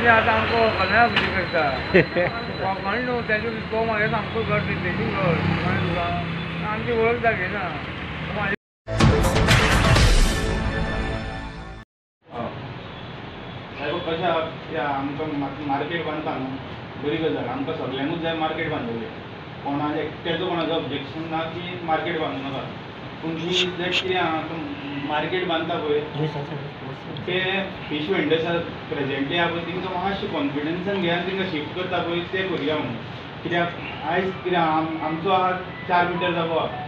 तुमी आतां आमकां कन्या भुजी करता कोंकणी न्हू तेजे तो म्हागे सामको घर तेजी घर कळ्ळें तुका आमची वळख दाखयना कशें आमकां मार्केट बांदता न्हू बरी गजाल आमकां सगळ्यांकूच जाय मार्केट बांदलेलें कोणाचें एकट्याचो कोणाचो ऑब्जेक्शन ना की मार्केट बांदूं नाका पूण ही जर कितें आहा मार्केट बांदता पळय ते फीश वेंडर्स प्रेजेंटली आहा पळय तेंकां मातशें कॉन्फिडन्सान घेयात तेंकां शिफ्ट करता पळय ते करया म्हणून कित्याक आयज कितें आमचो आहा 4 मिटर जागो आहा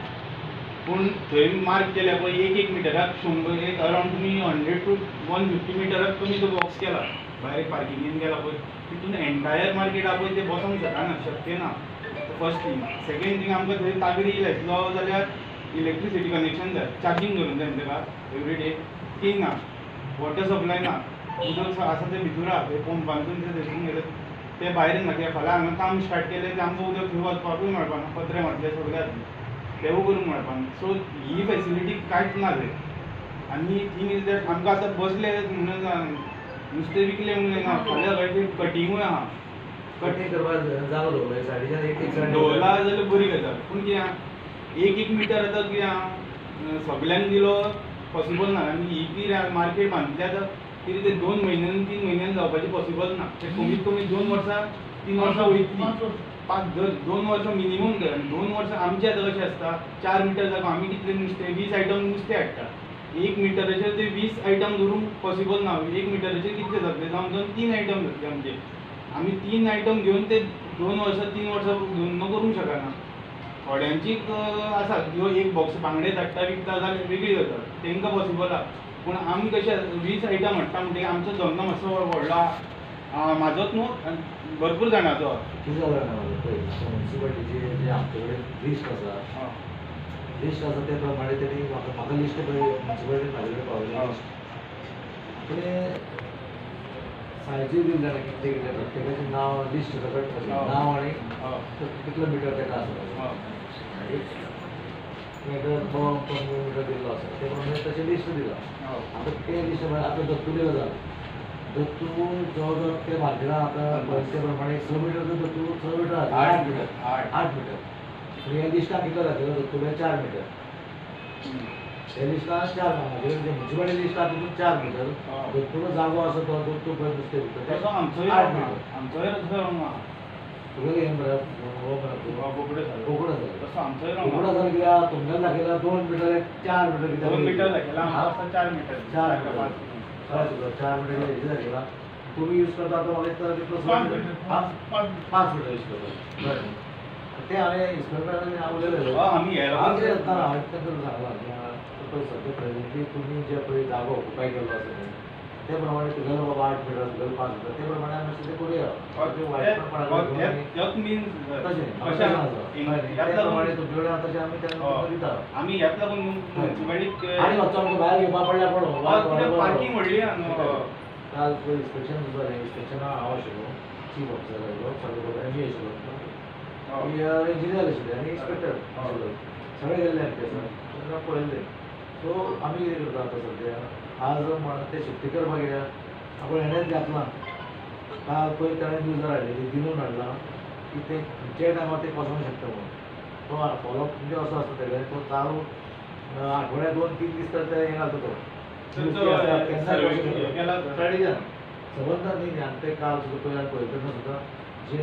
पूण थंय मार्क केल्या पळय एक मिटराक 100 एक अरावंड तुमी 100 to 150 मिटराक तुमी तो बॉक्स केला भायर पार्किंगेन गेला पळय तितून एंटायर मार्केट आहा पळय ते बसोंक जायना शक्य ना फर्स्ट थिंग सेकेंड थिंग आमकां थंय तागडी येतलो जाल्यार इलेक्ट्रिसिटी कनेक्शन जाय चार्जिंग करून जाय ताका एवरी डे ती ना वॉटर सप्लाय ना उदक आसा तें भितर आहा ते पंपांतून ते थंयसून घेतात ते भायर ना कित्याक फाल्यां हांगा काम स्टार्ट केलें तें आमकां उदक थंय वचपाकूय मेळपाना पत्रे मारले सगळ्याक तेवूय करूंक मेळपाना सो ही फेसिलिटी कांयच ना थंय आनी थिंग इज दॅट आमकां आतां बसले म्हणून नुस्तें विकलें म्हणून ना फाल्यां खंय कटिंगूय आहा कटिंग करपाक जागो दवरला सायडीच्यान एक दवरला जाल्यार बरी गजाल पूण कितें आहा एक मिटर आतां कितें आहा सगळ्यांक दिलो पॉसिबल ना आनी ही कितें मार्केट बांदले आतां कितें ते 2 म्हयन्यान 3 म्हयन्यान जावपाचें पॉसिबल ना ते कमीत कमी 2 वर्सां 3 वर्सां वयतली 2 वर्सां मिनिमम जाय आनी 2 वर्सां आमचें आतां कशें आसता 4 मिटर जागो आमी कितलें नुस्तें 20 आयटम नुस्तें हाडटा 1 मिटराचेर ते 20 आयटम धरूंक पॉसिबल ना 1 मिटराचेर कितले जातले जावन 3 आयटम जातले आमचे आमी 3 आयटम घेवन ते 2 वर्सां 3 वर्सां घेवन करूंक शकना थोड्यांची आसा ह्यो एक बॉक्स बांगडे धाडटा विकता जाल्यार वेगळी गजाल तांकां पॉसिबल आहा पूण आमी कशें 20 आयटम हाडटा म्हणटकीर आमचो धंदो मातसो व्हडलो आहा म्हाजोच न्हू भरपूर जाणांचो कितें जालें ना म्युन्सिपाल्टीचे जे आमचे कडेन लिस्ट आसा ते प्रमाणे तेणी म्हाका लिस्ट म्युन्सिपाल्टीन म्हाजे कडेन पावयली आपणे सायजी दिली जाणा कितें कितें प्रत्येकाचें नांव लिस्ट सकट नांव आनी कितलो मिटर तेका आसा मिटर 2 मिटर दिल्लो आसा ते प्रमाणे तशें लिस्ट दिला आतां ते लिस्ट आतां दत्तुले गजाल दत्तू जवळ जवळ ते मार्केटान आतां पळयते प्रमाणे 6 मिटर दत्तू 6 मिटर 8 मिटर ह्या लिस्टाक कितलो घातलेलो दत्तुले 4 मिटर त्या लिस्टान 4 म्हणजे म्युन्सिपाल्टी लिस्ट आहा तितून 4 मिटर दत्तूलो जागो आसा तो दत्तू पळय नुस्तें विकता तेचो आमचोय 8 मिटर तुका हें मरे बोकडो जालो बोकडो जालो कित्याक तुमच्यान दाखयला 2 मिटर 4 मिटर कित्याक 2 मिटर दाखयला आमकां 4 मिटर 4 मिटर 4 मिटर हेजे दाखयला तुम्ही यूज करता तो म्हाका दिसता तितलो 5 मिटर यूज करता ते हांवें इन्स्पेक्टरान हांव उलयलें आमी हें हांवें तांकां सांगलां पळय सद्या प्रेझेंटली तुमी जे पळय जागो ऑक्युपाय केल्लो आसा ते प्रमाणे तुगेलो बाबा 8 मिटर तुगेलो 5 मिटर ते प्रमाणे आमी अशें तें करुया ते प्रमाणे तुमचे कडेन आतां तशें आमी तेन्ना दिता आमी ह्याच लागून आनी मातसो आमकां भायर घेवपा पडल्यार पडो पार्किंग व्हडली काल पळय इन्स्पेक्शन जालें इन्स्पेक्शना हांव आशिल्लो चीफ ऑफिसर आशिल्लो सगळे कडेन मी आशिल्लो इंजिनियर आशिल्ले आनी इन्स्पेक्टर सगळे गेल्ले आमचे तेन्ना पळयल्लें सो आमी कितें करता आतां सद्या आज ते शिफ्टी करपाक गेल्या आपण हेणेच घातलां काल पळय ताणें न्यूजार हाडलेली दिनून हाडला की ते जे टायमार ते पसोवंक शकता म्हणून तो फॉलोअप म्हणजे असो आसता तेगेले तो चालू आठवड्याक 2-3 दीस तर ते हें घालता तो स्ट्रॅटेजीन सबंदान न्ही आनी ते काल सुद्दां पळय पळय तेन्ना सुद्दां जे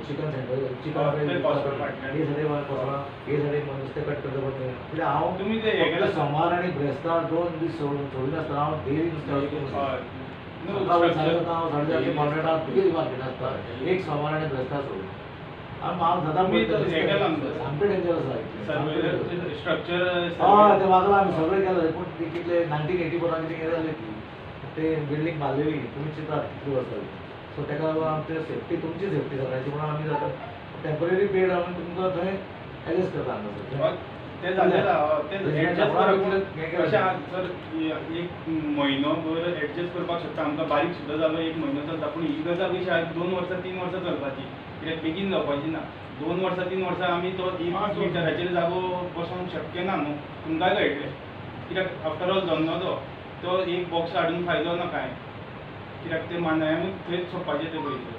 चिकन सेंटर चिकन हे सायडीन पसोवना हे सायडीन नुस्तें कट करता पडटा कित्याक हांव तुमी ते सोमार आनी ब्रेस्तार 2 दीस सोडून आसता हांव डेली नुस्तें हांव 4:30 तुगेली मार्केट आसता एक सोमार आनी ब्रेस्तार सोडून आनी हांव सदां सामकें डेंजरस आसा स्ट्रक्चर हय तें वागलां आमी सगळें केलें पूण ती कितले 1984 कितें हें जालें ती ते बिल्डींग बांदलेली तुमी चिंतात कितली वर्सां सो ताका लागून आमची सेफ्टी तुमची सेफ्टी सगळ्यांची म्हणून आमी जाता टेम्पररी बेड आमी तुमकां थंय एडजस्ट करता हांगा ते जालें ते एडजस्ट करप कशें जर एक म्हयनो भर एडजस्ट करपाक शकता आमकां बारीक सुद्दां जालो 1 म्हयनो चलता पूण ही गजाल कशी आहा 2 वर्सां 3 वर्सां चलपाची कित्याक बेगीन जावपाची ना 2 वर्सां 3 वर्सां आमी तो 1 मिटराचेर जागो बसोवंक शक्य ना न्हू तुमकांय कळटलें कित्याक आफ्टर ऑल धंदो तो एक बॉक्स हाडून फायदो ना कांय कित्याक ते मानाय थंयच सोडपाचें ते पयलीं.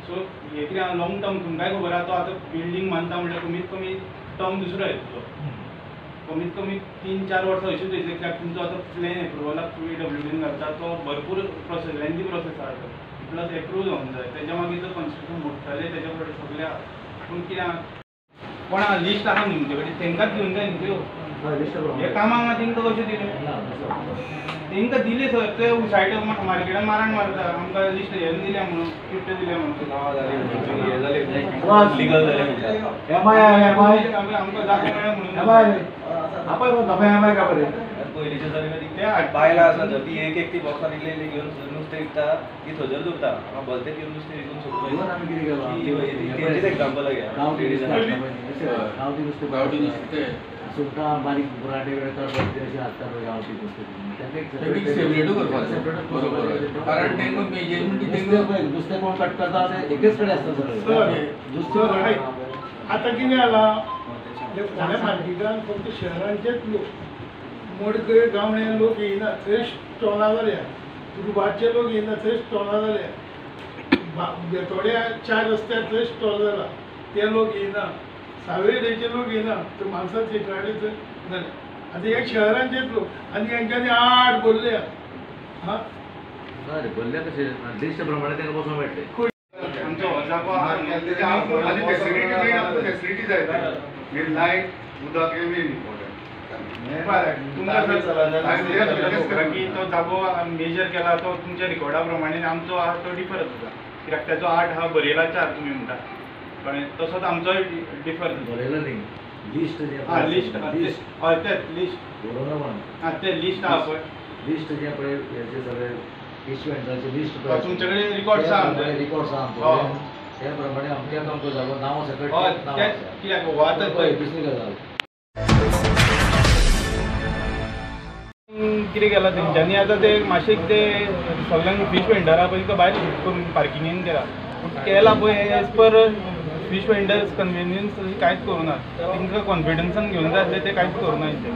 सो हे कितें लॉंग टर्म तुमकांय खबर आहा तो आतां बिल्डींग बांदता म्हणल्यार कमीत कमी टर्म दुसरो येतलो. कमीत कमी 3-4 वर्सां अशीच वयतली कित्याक तुमचो आतां प्लॅन एप्रुवलाक PWDन घालता तो भरपूर प्रोसेस लेंथी प्रोसेस आसा. प्लस एप्रूव जावंक जाय तेच्या मागीर तो कन्स्ट्रक्शन मोडटलें तेच्या फुडें सगळें आहा. पूण कितें कोणा लिस्ट आहा न्ही तुमचे कडेन तांकांच घेवन जाय न्ही त्यो. हे कामाक तांकां कशें दिलें तांकां दिले सर ते सायड मार्केटान मारण मारता आमकां लिस्ट हे दिल्या म्हणून शिफ्ट दिल्या म्हणून आमकां जागा मेळ्ळ्या म्हणून पयलींच्या जमिनीत ते बायलां आसा जर ती एक ती बॉक्सां इल्ली घेवन नुस्तें विकता ती थंयसर दवरता हांगा भलतें घेवन नुस्तें विकून सोडटा. तेंचेच एग्जांपल गांवठी नुस्तें सुंगटां बारीक बुराटे अशी हाडटा पळय गांवठी नुस्तें कोण कट करता ते एकेच कडेन आसता सगळें. आता कितें जाला फोंड्या मार्केटान फक्त शहरांचेच लोक मडकय गावणे लोक येयना थंय स्टॉलां जाल्या. रुबारचे लोक येयना थंय स्टॉलां जाल्या. बेतोड्या 4 रस्त्यार थंय स्टॉल जाला ते लोक येयना. सावयडेचे लोक येयना तर माणसां थिएटराडे थंय जाले. आतां हे शहरांचेच लोक आनी हेंच्यांनी आड भरल्या. हां भरल्या कशें लिस्ट प्रमाणे तांकां बसूंक मेळटलें. आमचो हो जागो आहा फॅसिलिटी जाय लायट उदक हे मेन इम्पॉर्टंट. की तो जागो मेजर केला तो तुमच्या रिकॉर्डा प्रमाणे आमचो आहा तो डिफर जाता कित्याक तेजो 8 आहा बरयला 4 तुमी म्हणटा कळ्ळें. तसोच आमचोय डिफर बरयलो न्ही लिस्ट हय लिस्ट हय तेच लिस्ट बरोबर म्हण हां ते लिस्ट आहा पळय लिस्ट जे पळय हेचे सगळे इश्युएंटाचे लिस्ट तुमचे कडेन रिकॉर्ड्स आहा रिकॉर्ड्स आहा त्या प्रमाणे अमक्या अमको जागो नांव सकट कित्याक हो आतां पळय दुसरी गजाल कितें केलां तेंच्यांनी आतां ते मातशें ते सगळ्यांक फीश वेंडरा पळय तुका भायर करून पार्किंगेन केला. पूण केला पळय एज पर फीश वेंडर्स कन्विनियन्स कांयच करूना. तांकां कॉन्फिडन्सान घेवन जाय आसलें ते कांयच करूना तेंचे.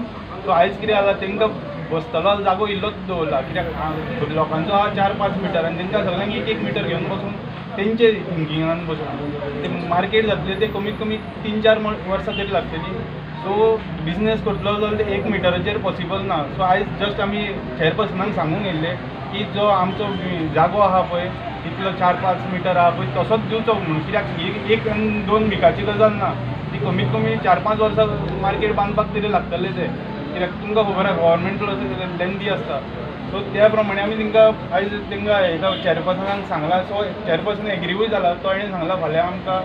सो आयज कितें जाला तांकां बसतलो जागो इल्लोच दवरला कित्याक लोकांचो आहा 4-5 मिटर आनी तांकां सगळ्यांक 1-1 मिटर घेवन बसून तेंचे थिंकिंगान बसून ते मार्केट जातलें ते कमीत कमी 3-4 वर्सां तरी लागतलीं. सो बिझनेस करतलो जाल्यार ते 1 मिटराचेर पॉसिबल ना. सो आयज जस्ट आमी चेअरपर्सनाक सांगूंक येयल्ले की जो आमचो जागो आहा पळय तितलो 4-5 मिटर आहा पळय तसोच दिवचो म्हणून कित्याक 1-2 विकाची गजाल ना. ती कमीत कमी 4-5 वर्सां मार्केट बांदपाक तरी लागतले ते कित्याक तुमकां खबर आहा गव्हर्मेंट लेंदी आसता. सो त्या प्रमाणे आमी तांकां आयज तांकां हेका चेअरपर्सनाक सांगला. सो चेअरपर्सन एग्रीवूय जाला. तो ताणें सांगला फाल्यां आमकां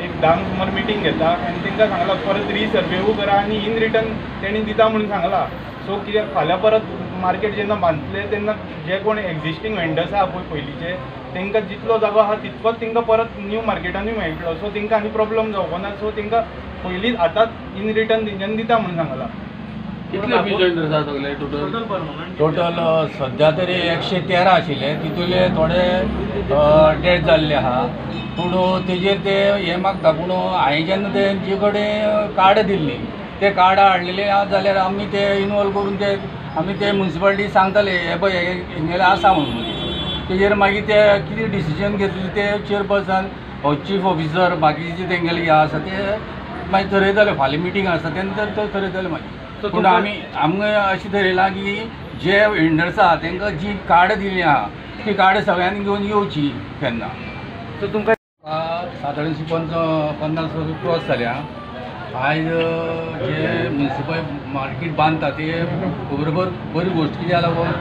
एक 10 सुमार मिटींग घेता आनी तांकां सांगला परत रिसर्वेवूय करा आनी इन रिटर्न तेणी दिता म्हणून सांगला. सो कित्याक फाल्यां परत मार्केट जेन्ना बांदतले तेन्ना जे कोण एक्जिस्टींग वेंडर्स आहा पळय पयलींचे तांकां जितलो जागो आहा तितकोच तांकां परत न्यू मार्केटानूय मेळटलो. सो तांकां आनी प्रॉब्लम जावपा ना. सो तांकां पयलींच आतांच इन रिटर्न तेंच्यांनी दिता म्हणून सांगला. कितले फीश वेंडर्स आसा सगळे टोटल सध्या तरी 113 आशिल्ले तितूंतले थोडे डेड जाल्ले आहा. पूण तेजेर ते हे मागता पूण हांवें जेन्ना तेंचे कडेन कार्ड दिल्ली ते कार्ड हाडलेले जाल्यार आमी ते इनवॉल्व करून ते आमी ते म्युन्सिपालिटी सांगताले हे पळय हेंगेले आसा म्हणून. तेजेर मागीर ते कितें डिसिजन घेतलें ते चेअरपर्सन चीफ ऑफिसर बाकीचे तेंगेले हे आसा ते मागीर थरयताले. फाल्यां मिटींग आसता तेन्ना ते थरयताले मागीर. पूण आमकां अशें थरयलां की जे वेंडर्स आहा तांकां जी कार्ड दिल्ली आहा ती कार्ड सगळ्यांनी घेवन येवची केन्ना. सो तुमकां सादारणशी 50 क्रॉस जाल्या. आयज जे म्युन्सिपल मार्केट बांदता ते बरोबर बरी गोश्ट कित्याक लागून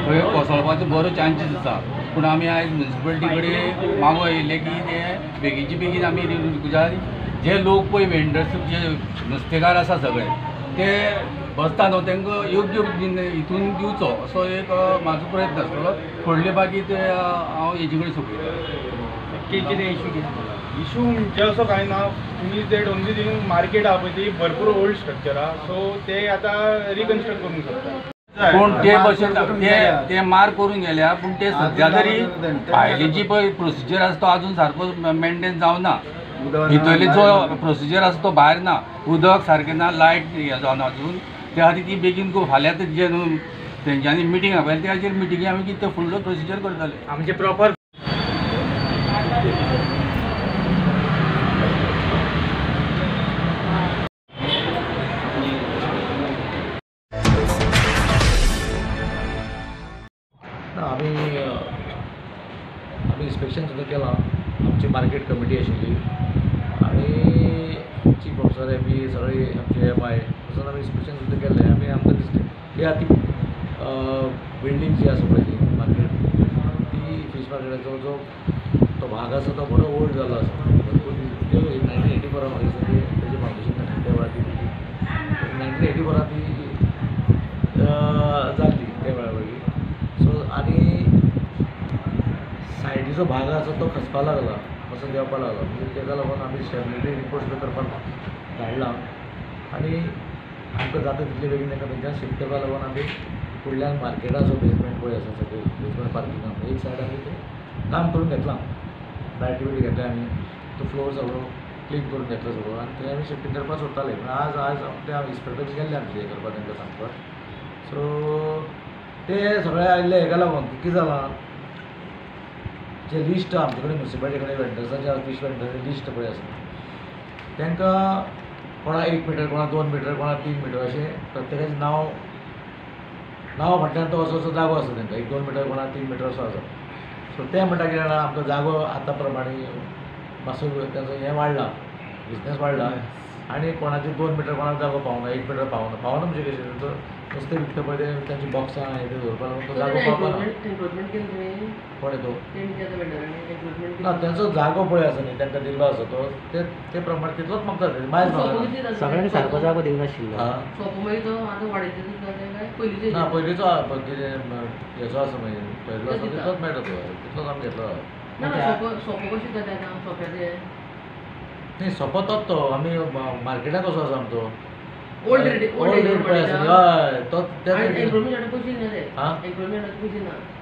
थंय कोसळपाचो बरो चान्सीस आसा. पूण आमी आयज म्युन्सिपालिटी कडेन मागो येयले की ते बेगीनचे बेगीन आमी जे लोक पळय वेंडर्स जे नुस्तेकार आसा सगळे ते बसता न्हू तांकां योग्य हितून दिवचो असो एक म्हाजो प्रयत्न आसतलो. फुडले बाकी ते हांव हेजे कडेन सोपयतां. कितें इशू म्हणजे असो कांय ना. तुमी ते ओन्ली थिंग मार्केट आहा पळय ती भरपूर ओल्ड स्ट्रक्चर आहा. सो ते आतां रिकन्स्ट्रक्ट करूंक शकता. पूण ते भशेन ते मार्क करून गेल्या पूण ते सध्या तरी भायली जी पळय प्रोसिजर आसा तो आजून सारको मेंटेन जावना. भितरले जो प्रोसिजर आसा तो भायर ना. उदक सारकें ना लायट हे जावन अजून त्या खातीर ती बेगीन फाल्यां जे तेंच्यांनी मिटींग आपयली त्याचेर मिटिंगे आमी कितें फुडलो प्रोसिजर करताले. आमचे प्रॉपर आम्ही इन्स्पेक्शन सुद्दां केलां. आमची मार्केट कमिटी आशिल्ली आनी चीफ ऑफिसर बी सगळी आमचे MI वचून आमी इन्स्पेक्शन सुद्दां केल्लें. आमकां दिसलें की ती बिल्डींग जी आसा पळय ती मार्केट ती फीश मार्केटाचो जो तो भाग आसा तो बरो ओल्ड जाल्लो आसा. भरपूर 1984 म्हाका दिसता तेजें फावंडेशन घातलें त्या वेळार ती 1984 ती जाल्ली त्या वेळा. सो आनी सायडीचो भाग आसा तो खसपाक लागला, असो देंवपाक लागला. म्हणजे ताका लागून आमी स्टॅबिलिटी रिपोर्ट सुद्दां करपाक धाडला आनी आमकां जाता तितले बेगीन ताका थंयच्यान शिफ्ट करपाक लागून आमी फुडल्यान मार्केटाचो बेजमेंट पळय आसा सकयल बेजमेंट पार्किंगाक एक सायड आमी तें काम करून घेतलां. लायटी बिटी घेतल्या आमी तो फ्लोर सगळो क्लीन करून घेतलो सगळो आनी थंय आमी शिफ्टिंग करपाक सोदताले. पूण आज ते हांव इन्स्पेक्टर गेल्ले आमचे हें करपाक तांकां सांगपाक. सो ते सगळे आयिल्ले हेका लागून कितें जालां जे लिस्ट आमचे कडेन म्युनिसिपालिटी कडेन वेंडर्सांचे फीश वेंडर्सांचें लिस्ट पळय आसा तांकां कोणाक 1 मिटर, कोणाक 2 मिटर, कोणाक 3 मिटर अशें प्रत्येकाचें नांव म्हटल्यार तो असो जागो आसा तांकां 1-2 मिटर, कोणाक 3 मिटर असो आसा. सो ते म्हणटा कितें जाणां आमकां जागो आतां प्रमाणे मातसो ताचो हें वाडला, बिजनस वाडला आनी कोणाचे 2 मिटर कोणाक जागो पावना, 1 मिटर पावना म्हणजे कशें तो नुस्तें विकता पळय ते तांची बॉक्सां हें तें दवरपाक लागून तो जागो पावना. कोणे तो ना तांचो जागो पळय आसा न्ही तांकां दिल्लो आसा तो ते प्रमाणे तितलोच मागता मायज मागना. सगळ्यांनी सारको जागो दिवंक नाशिल्लो. ना पयलींचो हेचो आसा मागीर पयलो आसा तितलोच मेळटा तो तितलोच आमी घेतलो. न्ही सोंपो तोच तो आमी मार्केटाक कसो आसा आमचो ओल्ड रेट पळय आसा हय तो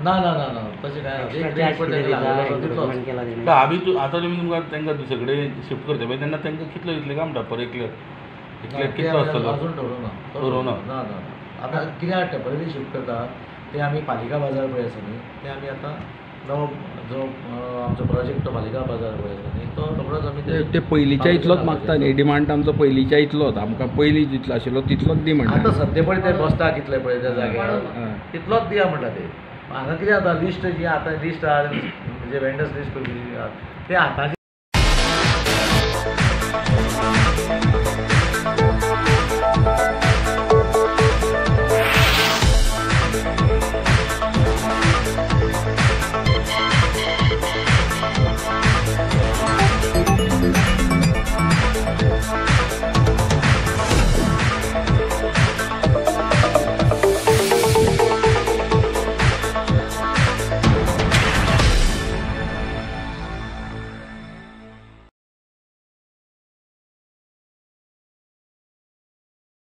ना ना तशें काय ना एक रेट पळय लागलेलो तितलोच. आतां तुमी तुमकां तांकां दुसरे कडेन शिफ्ट करता पळय तेन्ना तांकां कितलो दितले काय म्हणटा पर एकल्याक कितलो आसतलो अजून ठरोवना. ना आतां कितें हाडटा पयलीं शिफ्ट करता ते आमी पालिका बाजार पळय आसा न्ही ते आमी आतां नवो जो आमचो प्रोजेक्ट तो पालिका बाजार पळय आसा न्ही तो रोखडोच आमी ते पयलींच्या इतलोच मागता न्ही डिमांड आमचो पयलींच्या इतलोच आमकां पयलीं जितलो आशिल्लो तितलोच दी म्हणटा. आतां सद्या पळय ते बसता कितले पळय त्या जाग्यार तितलोच दिया म्हणटा ते. हांगा कितें जाता लिस्ट जी आतां लिस्ट आहा म्हणजे वेंडर्स लिस्ट ते आतांची